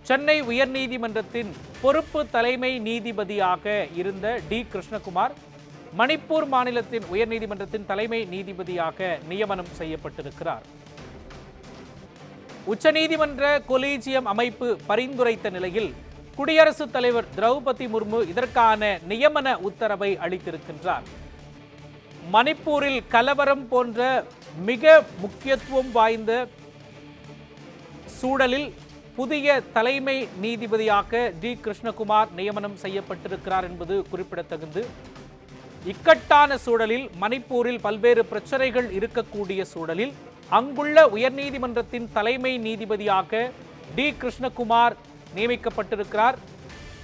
சென்னை உயர்நீதிமன்றத்தின் பொறுப்பு தலைமை நீதிபதியாக இருந்த டி கிருஷ்ணகுமார் மணிப்பூர் மாநிலத்தின் உயர்நீதிமன்றத்தின் தலைமை நீதிபதியாக நியமனம் செய்யப்பட்டிருக்கிறார். உச்சநீதிமன்ற கொலீஜியம் அமைப்பு பரிந்துரைத்த நிலையில் குடியரசுத் தலைவர் திரௌபதி முர்மு இதற்கான நியமன உத்தரவை அளித்திருக்கின்றார். மணிப்பூரில் கலவரம் போன்ற மிக முக்கியத்துவம் வாய்ந்த சூழலில் புதிய தலைமை நீதிபதியாக டி கிருஷ்ணகுமார் நியமனம் செய்யப்பட்டிருக்கிறார் என்பது குறிப்பிடத்தக்கது. இக்கட்டான சூழலில் மணிப்பூரில் பல்வேறு பிரச்சனைகள் இருக்கக்கூடிய சூழலில் அங்குள்ள உயர்நீதிமன்றத்தின் தலைமை நீதிபதியாக டி கிருஷ்ணகுமார் நியமிக்கப்பட்டிருக்கிறார்.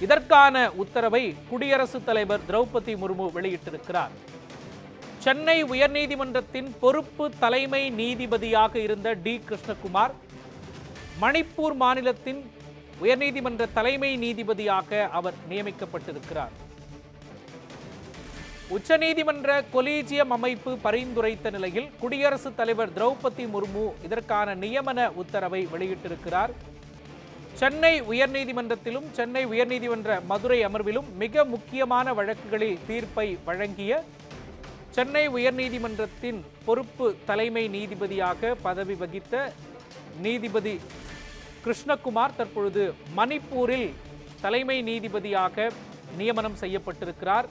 இதற்கான உத்தரவை குடியரசுத் தலைவர் திரௌபதி முர்மு வெளியிட்டிருக்கிறார். சென்னை உயர்நீதிமன்றத்தின் பொறுப்பு தலைமை நீதிபதியாக இருந்த டி கிருஷ்ணகுமார் மணிப்பூர் மாநிலத்தின் உயர்நீதிமன்ற தலைமை நீதிபதியாக அவர் நியமிக்கப்பட்டிருக்கிறார். உச்சநீதிமன்ற கொலீஜியம் அமைப்பு பரிந்துரைத்த நிலையில் குடியரசுத் தலைவர் திரௌபதி முர்மு இதற்கான நியமன உத்தரவை வெளியிட்டிருக்கிறார். சென்னை உயர்நீதிமன்றத்திலும் சென்னை உயர்நீதிமன்ற மதுரை அமர்விலும் மிக முக்கியமான வழக்குகளில் தீர்ப்பை வழங்கிய சென்னை உயர்நீதிமன்றத்தின் பொறுப்பு தலைமை நீதிபதியாக பதவி வகித்த நீதிபதி கிருஷ்ணகுமார் தற்பொழுது மணிப்பூரில் தலைமை நீதிபதியாக நியமனம் செய்யப்பட்டிருக்கிறார்.